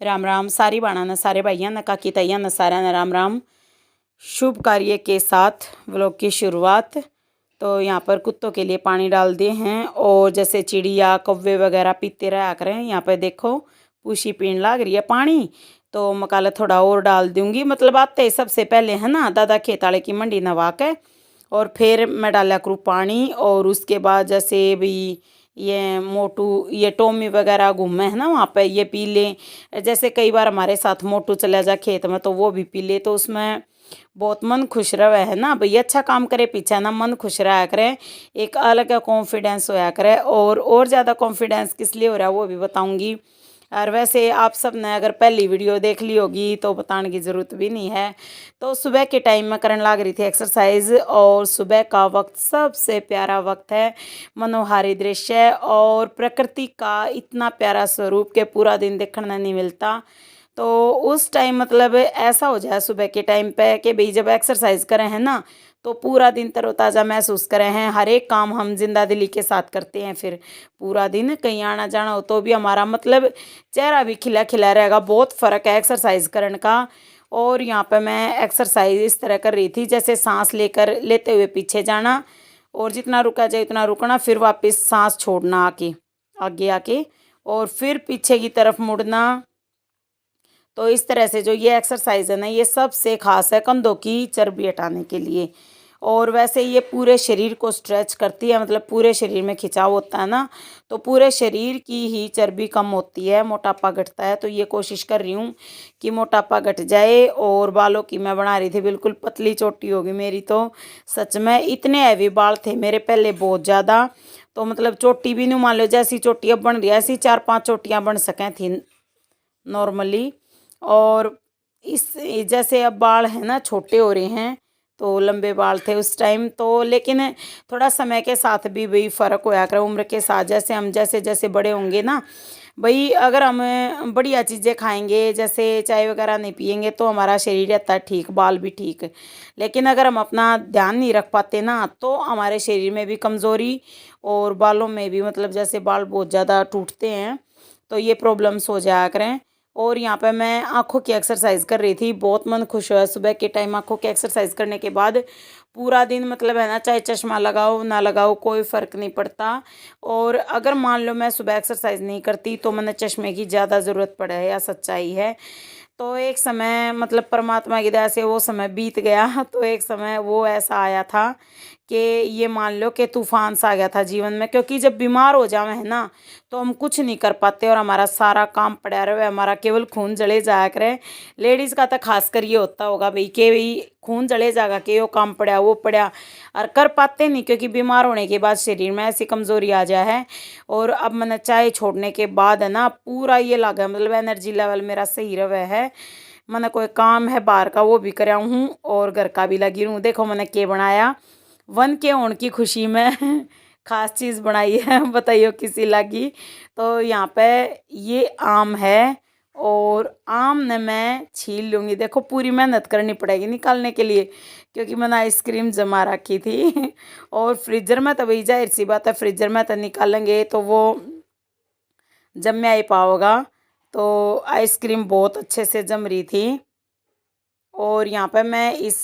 राम राम सारी बाणा न सारे भाइयों न काकी तैया न सारा न राम राम। शुभ कार्य के साथ व्लॉग की शुरुआत। तो यहाँ पर कुत्तों के लिए पानी डाल दिए हैं और जैसे चिड़िया कौवे वगैरह पीते रहा करें। यहाँ पर देखो पूछी पीने लग रही है पानी, तो मकाला थोड़ा और डाल दूंगी। मतलब आते ही सबसे पहले है ना दादा खेताले की मंडी नवा के और फिर मैं डाला करूँ पानी। और उसके बाद जैसे भी ये मोटू ये टॉमी वगैरह घूमे है ना वहाँ पे ये पी लें। जैसे कई बार हमारे साथ मोटू चला जा खेत में तो वो भी पी ले, तो उसमें बहुत मन खुश रहे है ना भैया। अच्छा काम करे पीछे ना मन खुश रहा करे, एक अलग कॉन्फिडेंस होया करे। और ज़्यादा कॉन्फिडेंस किस लिए हो रहा है वो भी बताऊंगी। और वैसे आप सब ने अगर पहली वीडियो देख ली होगी तो बताने की ज़रूरत भी नहीं है। तो सुबह के टाइम में करने लग रही थी एक्सरसाइज, और सुबह का वक्त सबसे प्यारा वक्त है, मनोहारी दृश्य और प्रकृति का इतना प्यारा स्वरूप के पूरा दिन देखने नहीं मिलता। तो उस टाइम मतलब ऐसा हो जाए सुबह के टाइम पे कि भाई जब एक्सरसाइज करें हैं ना तो पूरा दिन तरोताज़ा महसूस करें हैं। हर एक काम हम जिंदा दिली के साथ करते हैं, फिर पूरा दिन कहीं आना जाना हो तो भी हमारा मतलब चेहरा भी खिला खिला रहेगा। बहुत फ़र्क है एक्सरसाइज करने का। और यहाँ पे मैं एक्सरसाइज इस तरह कर रही थी जैसे सांस लेते हुए पीछे जाना और जितना रुका जाए उतना रुकना, फिर वापस सांस छोड़ना आके आगे आके और फिर पीछे की तरफ मुड़ना। तो इस तरह से जो ये एक्सरसाइज है ना ये सबसे खास है कंधों की चर्बी हटाने के लिए। और वैसे ये पूरे शरीर को स्ट्रेच करती है, मतलब पूरे शरीर में खिंचाव होता है ना तो पूरे शरीर की ही चर्बी कम होती है, मोटापा घटता है। तो ये कोशिश कर रही हूँ कि मोटापा घट जाए। और बालों की मैं बना रही थी बिल्कुल पतली चोटी होगी मेरी। तो सच में इतने हैवी बाल थे मेरे पहले बहुत ज़्यादा, तो मतलब चोटी भी नहीं मान लो जैसी चोटी अब बन रही है ऐसी 4-5 चोटियाँ बन सकें थी नॉर्मली। और इस जैसे अब बाल है ना छोटे हो रहे हैं, तो लंबे बाल थे उस टाइम तो, लेकिन थोड़ा समय के साथ भी भाई फ़र्क होया कर उम्र के साथ। जैसे हम जैसे जैसे बड़े होंगे ना भाई, अगर हम बढ़िया चीज़ें खाएंगे जैसे चाय वगैरह नहीं पियेंगे तो हमारा शरीर रहता है ठीक, बाल भी ठीक। लेकिन अगर हम अपना ध्यान नहीं रख पाते ना तो हमारे शरीर में भी कमज़ोरी और बालों में भी मतलब जैसे बाल बहुत ज़्यादा टूटते हैं तो ये प्रॉब्लम्स हो जाया करें। और यहाँ पे मैं आँखों की एक्सरसाइज कर रही थी, बहुत मन खुश हुआ सुबह के टाइम आँखों की एक्सरसाइज करने के बाद। पूरा दिन मतलब है ना चाहे चश्मा लगाओ ना लगाओ कोई फ़र्क नहीं पड़ता। और अगर मान लो मैं सुबह एक्सरसाइज नहीं करती तो मैंने चश्मे की ज़्यादा ज़रूरत पड़े है, या सच्चाई है। तो एक समय मतलब परमात्मा की दया से वो समय बीत गया तो एक समय वो ऐसा आया था कि ये मान लो कि तूफान सा आ गया था जीवन में। क्योंकि जब बीमार हो जावे है ना तो हम कुछ नहीं कर पाते और हमारा सारा काम पड़ा रहे, हमारा केवल खून जले जाया करे। लेडीज़ का तो खास कर ये होता होगा भाई कि भाई खून जले जाएगा कि वो काम पड़ा वो पड़ा, और कर पाते नहीं क्योंकि बीमार होने के बाद शरीर में ऐसी कमज़ोरी आ जाए है। और अब मैंने चाय छोड़ने के बाद है ना पूरा ये लगा मतलब एनर्जी लेवल मेरा सही रहा है। मैंने कोई काम है बाहर का वो भी कराया हूँ और घर का भी लगी हूँ। देखो मैंने क्या बनाया, वन के होने की खुशी में खास चीज़ बनाई है बताइए किसी लगी। तो यहाँ पे ये आम है और आम ने मैं छील लूँगी। देखो पूरी मेहनत करनी पड़ेगी निकालने के लिए क्योंकि मैंने आइसक्रीम जमा रखी थी और फ्रीजर में तो भाई जाहिर सी बात है फ्रीजर में तो निकालेंगे तो वो जम में आई पाओगा। तो आइसक्रीम बहुत अच्छे से जम रही थी और यहाँ पे मैं इस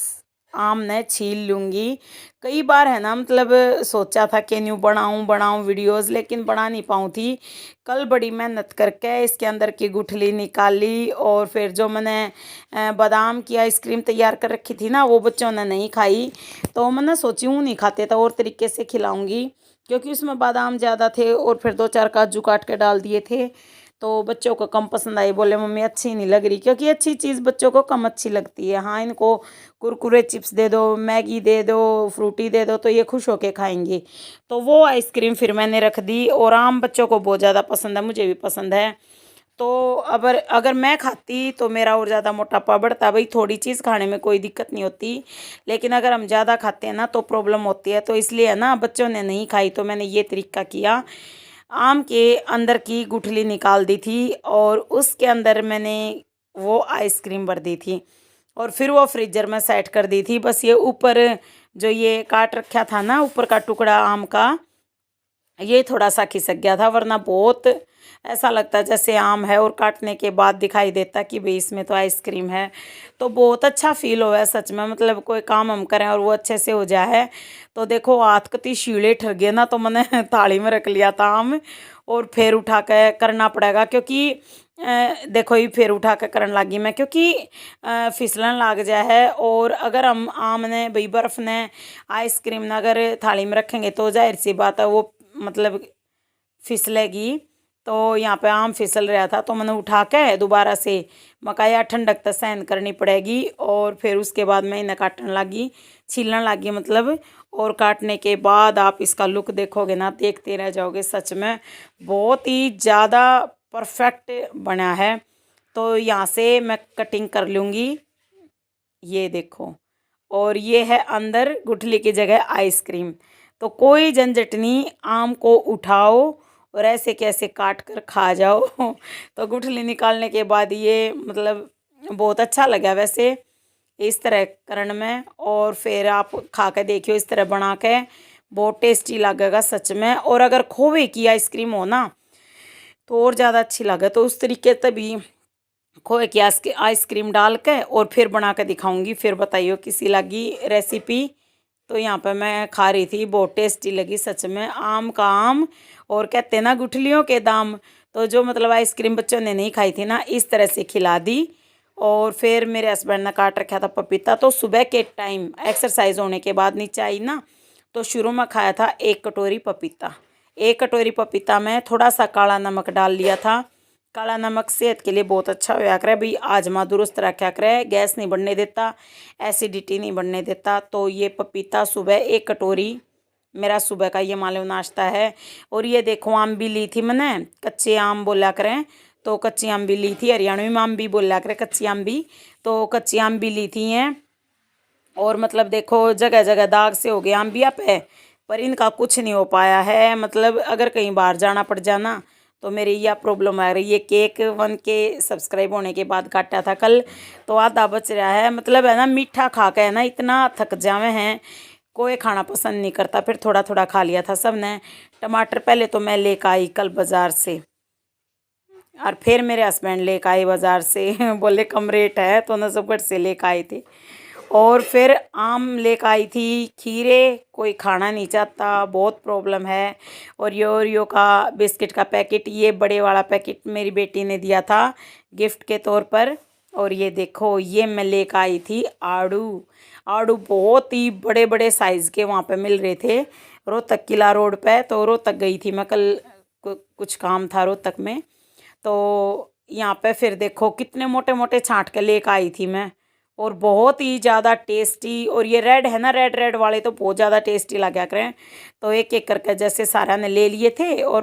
आम ने छील लूँगी। कई बार है ना मतलब सोचा था कि न्यू बनाऊँ वीडियोस, लेकिन बना नहीं पाऊँ थी। कल बड़ी मेहनत करके इसके अंदर की गुठली निकाली और फिर जो मैंने बादाम की आइसक्रीम तैयार कर रखी थी ना वो बच्चों ने नहीं खाई। तो मैंने सोची हूँ नहीं खाते तो और तरीके से खिलाऊँगी क्योंकि उसमें बादाम ज़्यादा थे और फिर 2-4 काजू काट के डाल दिए थे। तो बच्चों को कम पसंद आई, बोले मम्मी अच्छी नहीं लग रही, क्योंकि अच्छी चीज़ बच्चों को कम अच्छी लगती है। हाँ इनको कुरकुरे चिप्स दे दो, मैगी दे दो, फ्रूटी दे दो तो ये खुश होके खाएंगे। तो वो आइसक्रीम फिर मैंने रख दी। और आम बच्चों को बहुत ज़्यादा पसंद है, मुझे भी पसंद है। तो अगर अगर मैं खाती तो मेरा और ज़्यादा मोटापा बढ़ता। भाई थोड़ी चीज़ खाने में कोई दिक्कत नहीं होती, लेकिन अगर हम ज़्यादा खाते हैं ना तो प्रॉब्लम होती है। तो इसलिए है ना बच्चों ने नहीं खाई तो मैंने ये तरीका किया, आम के अंदर की गुठली निकाल दी थी और उसके अंदर मैंने वो आइसक्रीम भर दी थी और फिर वो फ्रीजर में सेट कर दी थी। बस ये ऊपर जो ये काट रखा था ना ऊपर का टुकड़ा आम का, ये थोड़ा सा खिसक गया था, वरना बहुत ऐसा लगता है जैसे आम है, और काटने के बाद दिखाई देता कि भाई इसमें तो आइसक्रीम है। तो बहुत अच्छा फील हुआ है सच में, मतलब कोई काम हम करें और वो अच्छे से हो जाए। तो देखो हाथ कती शीले ठर गए ना, तो मैंने थाली में रख लिया था आम, और फिर उठा के करना पड़ेगा, क्योंकि देखो ये फिर उठा के करने लगी मैं, क्योंकि फिसलन लग जाए है। और अगर हम आम ने भाई बर्फ़ ने आइसक्रीम ने अगर थाली में रखेंगे तो जाहिर सी बात है वो मतलब फिसलेगी। तो यहाँ पे आम फिसल रहा था, तो मैंने उठा के दोबारा से मकाया ठंडक तक सहन करनी पड़ेगी। और फिर उसके बाद मैं इन्हें काटने लगी, छीलने लगी मतलब। और काटने के बाद आप इसका लुक देखोगे ना, देखते रह जाओगे, सच में बहुत ही ज़्यादा परफेक्ट बना है। तो यहाँ से मैं कटिंग कर लूँगी, ये देखो। और ये है अंदर गुठली की जगह आइसक्रीम। तो कोई झंझट नहीं, आम को उठाओ और ऐसे कैसे काट कर खा जाओ। तो गुठली निकालने के बाद ये मतलब बहुत अच्छा लगा वैसे इस तरह करने में। और फिर आप खा के देखियो इस तरह बना के, बहुत टेस्टी लगेगा सच में। और अगर खोवे की आइसक्रीम हो ना तो और ज़्यादा अच्छी लगे। तो उस तरीके से भी खोए की आइसक्रीम डाल के और फिर बना के दिखाऊंगी, फिर बताइए किसी लगी रेसिपी। तो यहाँ पे मैं खा रही थी, बहुत टेस्टी लगी सच में। आम का आम, और कहते ना गुठलियों के दाम। तो जो मतलब आइसक्रीम बच्चों ने नहीं खाई थी ना, इस तरह से खिला दी। और फिर मेरे हस्बैंड ने काट रखा था पपीता, तो सुबह के टाइम एक्सरसाइज होने के बाद नीचे आई ना, तो शुरू में खाया था 1 कटोरी पपीता। 1 कटोरी पपीता में थोड़ा सा काला नमक डाल लिया था। काला नमक सेहत के लिए बहुत अच्छा होया करे भाई, आजमा दुरुस्त रखा करे, गैस नहीं बढ़ने देता, एसिडिटी नहीं बढ़ने देता। तो ये पपीता सुबह 1 कटोरी मेरा सुबह का ये मालूम नाश्ता है। और ये देखो आम भी ली थी मैंने, कच्चे आम बोला करें, तो कच्ची आम भी ली थी, हरियाणवी में आम भी बोला करें कच्ची आम भी। तो कच्ची आम भी ली थी हैं। और मतलब देखो जगह जगह दाग से हो गए आम भी आप है, पर इनका कुछ नहीं हो पाया है। मतलब अगर कहीं बाहर जाना पड़ जाना तो मेरी यह प्रॉब्लम आ रही है। केक 1K सब्सक्राइब होने के बाद काटा था कल, तो आधा बच रहा है। मतलब है ना, मीठा खा के है ना इतना थक जावे हैं, कोई खाना पसंद नहीं करता। फिर थोड़ा थोड़ा खा लिया था सब ने। टमाटर पहले तो मैं लेकर आई कल बाज़ार से, और फिर मेरे हस्बैंड लेकर आए बाज़ार से। बोले कम रेट है, तो नजफगढ़ से लेकर आए थे। और फिर आम लेकर आई थी, खीरे कोई खाना नहीं चाहता, बहुत प्रॉब्लम है। और योरियो का बिस्किट का पैकेट, ये बड़े वाला पैकेट मेरी बेटी ने दिया था गिफ्ट के तौर पर। और ये देखो ये मैं लेकर आई थी आड़ू। आड़ू बहुत ही बड़े बड़े साइज़ के वहाँ पे मिल रहे थे, रोहतक किला रोड पे। तो रोहतक गई थी मैं कल, कुछ काम था रोहतक में। तो यहाँ पे फिर देखो कितने मोटे मोटे छांट के लेकर आई थी मैं, और बहुत ही ज़्यादा टेस्टी। और ये रेड है ना, रेड रेड वाले तो बहुत ज़्यादा टेस्टी लगा करें। तो एक एक करके जैसे सारा ने ले लिए थे, और